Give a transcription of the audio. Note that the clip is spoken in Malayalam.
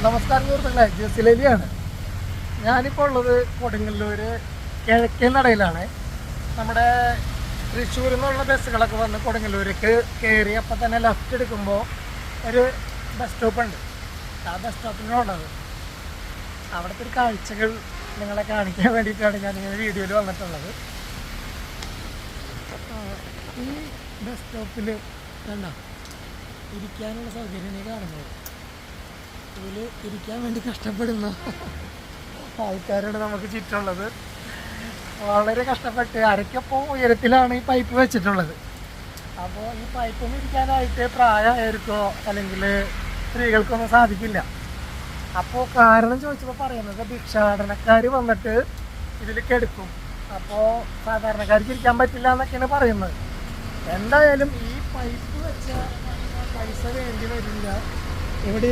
നമസ്കാരം സുഹൃത്തുക്കളെ, ജസിലേലിയാണ്. ഞാനിപ്പോൾ ഉള്ളത് കൊടുങ്ങല്ലൂർ കിഴക്കേ നടയിലാണ്. നമ്മുടെ തൃശ്ശൂരിൽ നിന്നുള്ള ബസ്സുകളൊക്കെ വന്ന് കൊടുങ്ങല്ലൂർക്ക് കയറി അപ്പോൾ തന്നെ ലെഫ്റ്റ് എടുക്കുമ്പോൾ ഒരു ബസ് സ്റ്റോപ്പുണ്ട്. ആ ബസ് സ്റ്റോപ്പിനുള്ളത് അവിടുത്തെ ഒരു കാഴ്ചകൾ നിങ്ങളെ കാണിക്കാൻ വേണ്ടിയിട്ടാണ് ഞാനിങ്ങനെ വീഡിയോയിൽ വന്നിട്ടുള്ളത്. ഈ ബസ് സ്റ്റോപ്പിൽ കണ്ട ഇരിക്കാനുള്ള സൗകര്യം നീ കാണുന്നത്, ഇതിൽ ഇരിക്കാൻ വേണ്ടി കഷ്ടപ്പെടുന്ന ആൾക്കാരാണ് നമുക്ക് ചുറ്റുള്ളത്. വളരെ കഷ്ടപ്പെട്ട് അരയ്ക്കപ്പോൾ ഉയരത്തിലാണ് ഈ പൈപ്പ് വെച്ചിട്ടുള്ളത്. അപ്പോൾ ഈ പൈപ്പൊന്നും ഇരിക്കാനായിട്ട് പ്രായമായിരിക്കോ അല്ലെങ്കിൽ സ്ത്രീകൾക്കൊന്നും സാധിക്കില്ല. അപ്പോൾ കാരണം ചോദിച്ചപ്പോൾ പറയുന്നത് ഭിക്ഷാടനക്കാർ വന്നിട്ട് ഇതിൽ കെടുക്കും, അപ്പോൾ സാധാരണക്കാർക്ക് ഇരിക്കാൻ പറ്റില്ല എന്നൊക്കെയാണ് പറയുന്നത്. എന്തായാലും ഈ പൈപ്പ് വെച്ച പൈസ വേണ്ടി വരില്ല ഇവിടെ